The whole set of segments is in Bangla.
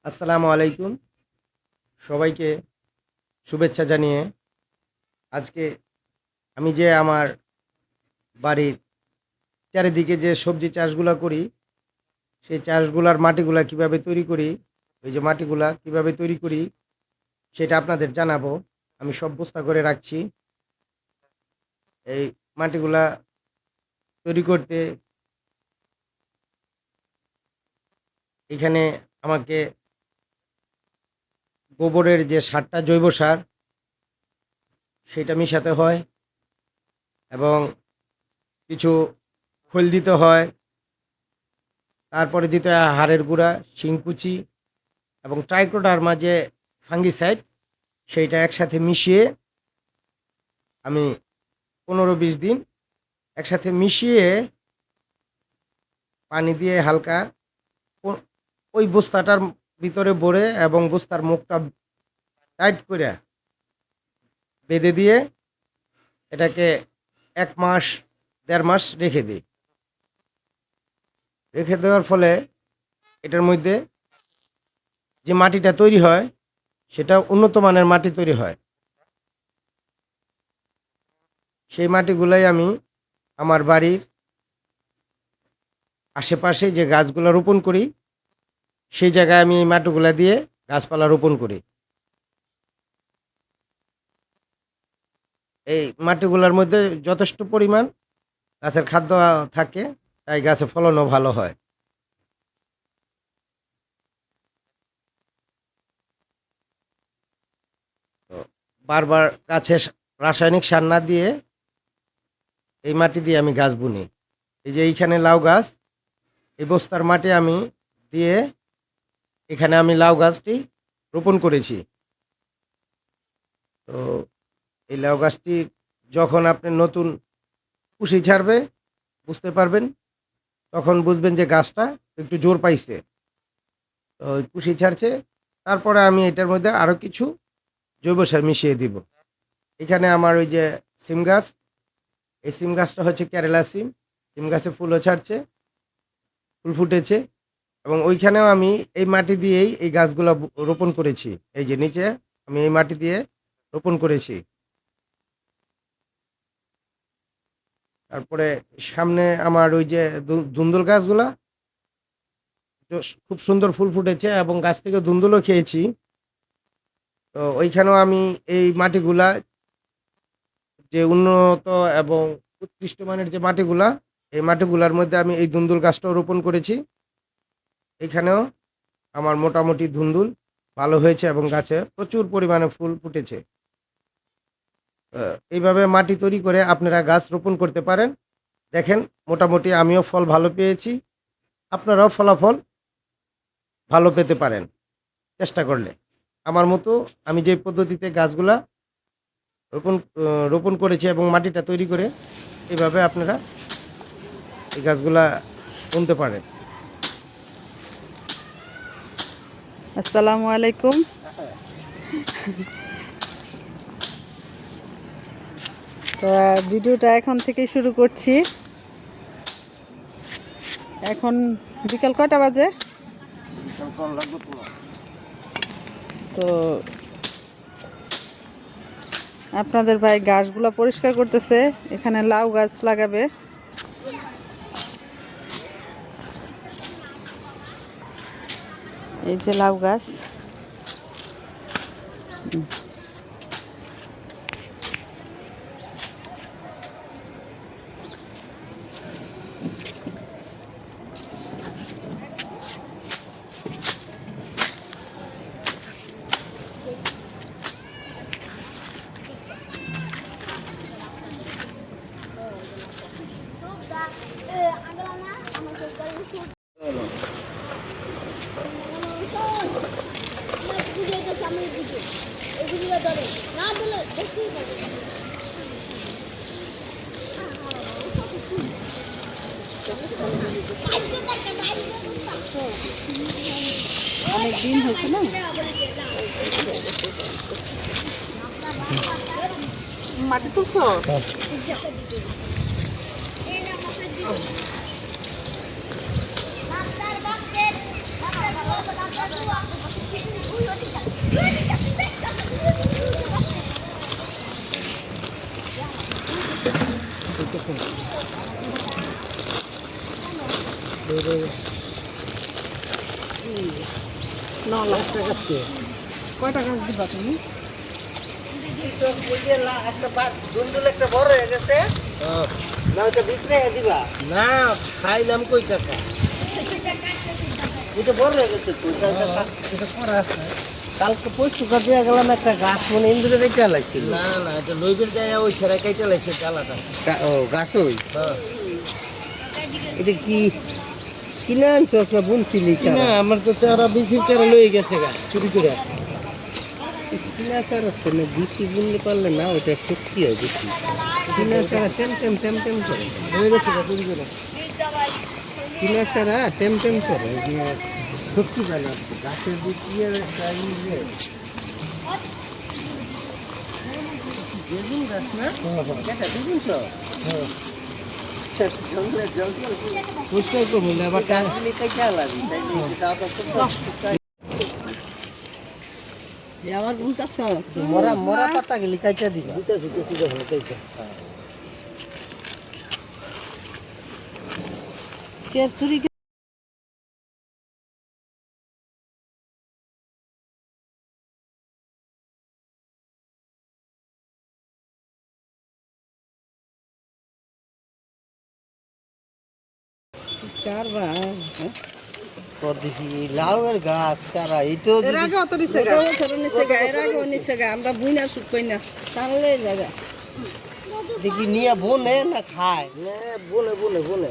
আসসালামু আলাইকুম। সবাইকে শুভেচ্ছা জানিয়ে আজকে আমি যে আমার বাড়ির চারিদিকে যে সবজি চাষগুলা করি, সেই চাষগুলার মাটিগুলা কিভাবে তৈরি করি, ওই যে মাটিগুলা কিভাবে তৈরি করি সেটা আপনাদের জানাবো। আমি সব বস্তা করে রাখছি। এই মাটিগুলা তৈরি করতে এখানে আমাকে গোবরের যে সারটা জৈব সার সেটা মিশাতে হয় এবং কিছু খৈল দিতে হয়। তারপরে দিতে হয় হাড়ের গুঁড়া, শিংকুচি এবং ট্রাইকোডার্মা যে ফাঙ্গিসাইড সেইটা একসাথে মিশিয়ে আমি 15-20 দিন একসাথে মিশিয়ে পানি দিয়ে হালকা ও- ওই বস্তাটার ভিতরে ভরে এবং বস্তার মুখটা টাইট করে বেঁধে দিয়ে এটাকে 1 মাস 1.5 মাস রেখে দিই। রেখে দেওয়ার ফলে এটার মধ্যে যে মাটিটা তৈরি হয় সেটা উন্নত মানের মাটি তৈরি হয়। সেই মাটিগুলাই আমি আমার বাড়ির আশেপাশে যে গাছগুলো রোপণ করি সেই জায়গায় আমি এই মাটিগুলা দিয়ে গাছপালা রোপণ করি। এই মাটিগুলোর মধ্যে যথেষ্ট পরিমাণ গাছের খাদ্য থাকে, তাই গাছের ফলনও ভালো হয়। তো বারবার গাছে রাসায়নিক সার না দিয়ে এই মাটি দিয়ে আমি গাছ বুনি। এই যে এইখানে লাউ গাছ, এই বস্তার মাটি আমি দিয়ে এখানে আমি লাউ গাছটি রোপণ করেছি। তো এই লাউ গাছটি যখন আপনি নতুন কুশি ছাড়বে বুঝতে পারবেন, তখন বুঝবেন যে গাছটা একটু জোর পাইছে। তো ওই কুশি ছাড়ছে, তারপরে আমি এটার মধ্যে আরও কিছু জৈব সার মিশিয়ে দিব। এখানে আমার ওই যে সিম গাছ, এই সিম গাছটা হচ্ছে কেরালা সিম। সিম গাছে ফুলও ছাড়ছে, ফুল ফুটেছে এবং ওইখানেও আমি এই মাটি দিয়েই এই গাছগুলো রোপণ করেছি। এই যে নিচে আমি এই মাটি দিয়ে রোপণ করেছি। তারপরে সামনে আমার ওই যে ধুন্দুল গাছগুলা খুব সুন্দর ফুল ফুটেছে এবং গাছ থেকে ধুন্দুলও খেয়েছি। তো ওইখানেও আমি এই মাটিগুলা যে উন্নত এবং উৎকৃষ্ট মানের যে মাটিগুলা, এই মাটিগুলার মধ্যে আমি এই ধুন্দুল গাছটাও রোপণ করেছি। এখানেও আমার মোটামুটি ধুন্দুল ভালো হয়েছে এবং গাছে প্রচুর পরিমাণে ফুল ফুটেছে। এইভাবে মাটি তৈরি করে আপনারা গাছ রোপণ করতে পারেন। দেখেন, মোটামুটি আমিও ফল ভালো পেয়েছি, আপনারাও ফলাফল ভালো পেতে পারেন চেষ্টা করলে। আমার মতো আমি যে পদ্ধতিতে গাছগুলা রোপণ রোপণ করেছি এবং মাটিটা তৈরি করে, এইভাবে আপনারা এই গাছগুলা বুনতে পারেন। আসসালামু আলাইকুম। তো ভিডিওটা এখন থেকেই শুরু করছি। এখন বিকাল কয়টা বাজে? তো আপনাদের ভাই গাছগুলো পরিষ্কার করতেছে। এখানে লাউ গাছ লাগাবে। এই যে লাউ গাছ। অনেক দিন হয়েছে না, মাটি তুলছো? কয়টা গাছ দিবা তুমি? একটা বড় হয়ে গেছে না, ওটা বিক্রি দিবা না খাইলাম কই টাকা এটা বড় হয়ে গেছে তো এটা করা আছে কালকে পরশু দিয়ে গেলাম একটা গাছ মনে ইন্দুরে দেখতে লাগছিল না না এটা লইবের যায় ওই ছেড়া কাইটা লাইছে চালাটা ও গাছ ওই হ্যাঁ এটা কি কিনে আনছো একটা বুনছিলি না আমার তো চারা বিচির চারা লই গেছে গা চুরি করে কিনা চারা না বেশি বুনতে পারলে না ওটা শক্তি হয় বেশি কিনা চারা টেম টেম টেম টেম করে লই গেছে গা চুরি করে কিনা চারা টেম টেম করে যে শক্তি পায় না গাছের বীজ দিয়ে বেগুন গাছ না এটা বেগুন চ জঙ্গলে জঙ্গল বুঝতে করবো না আবার গাছগুলি কাইটা লাগি তাইলে দাও আমার বুনতাছ মরা মরা পাতা গেলি কাইটা দিবা কে চুরি লাউয়ের গাছ চারা এটাও এর আগে অত নিচে গা এর আগে নিচে গা আমরা বুইনা শুক কই না তাহলে জায়গা দেখি নিয়ে বনে না খায় বলে বলে বলে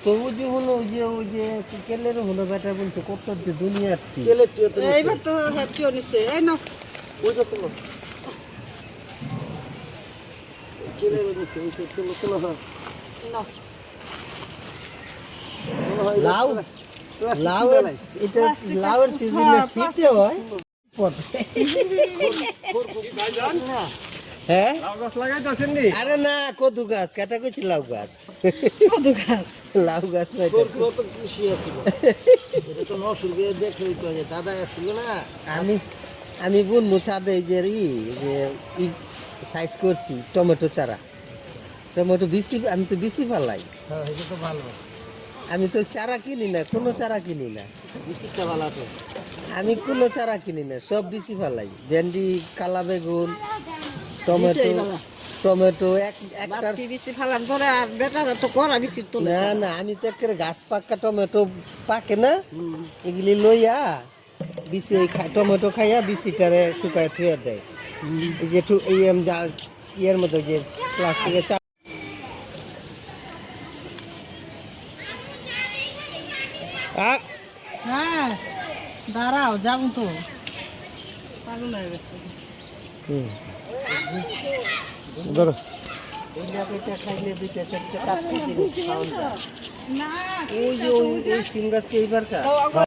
তো ওই যে হলো ওই যে কেলের হলো বেটা বলছে কত যে দুনিয়ার তেলের টিও তো এইবার তো হ্যাপটিও নিছে এই নাও ওই যে কোনো তেলের নিচে ওই যে কোনো কোনো হয় নাও লাউ লাউয়ের এটা লাউয়ের সিজনে শীতে হয় হ্যাঁ গাছ লাগাইতেছেন নি আরে না কদু গাছ কাটা কইছি লাউ গাছ কত গাছ লাউ গাছ নাই তো কত খুশি আছিল এটা তো নসুর গিয়ে দেখে তো দাদা আসছিল না আমি বুন মুছাদে যে ই সাইজ করছি টমেটো চারা টমেটো বেশি আমি তো বেশি ফালাই হ্যাঁ এটা তো ভালো আমি তো চারা কিনি না কোনো চারা কিনি না বিচিটা ভালো আছে আমি কোনো চারা কিনি না সব বেশি ফালাই ভেন্ডি কালা বেগুন টমেটো টমেটো একটা বেশি ফালান পরে আর বেটারা তো করা বেশি তো না না আমি তো একেবারে গাছ পাকা টমেটো পাকে না এগুলি লইয়া বিচি ওই টমেটো খাইয়া বিচিটারে শুকায় থুয়ে দেয় এই যে এই ইয়ের মতো যে প্লাস্টিকের হ্যাঁ দাঁড়াও যাবো তো পাগল হয়ে গেছে ধরো খাইলে দুইটা চারটে কাটতে জিনিস খাওয়া যায় ওই যে ওই সিম গাছকে এইবার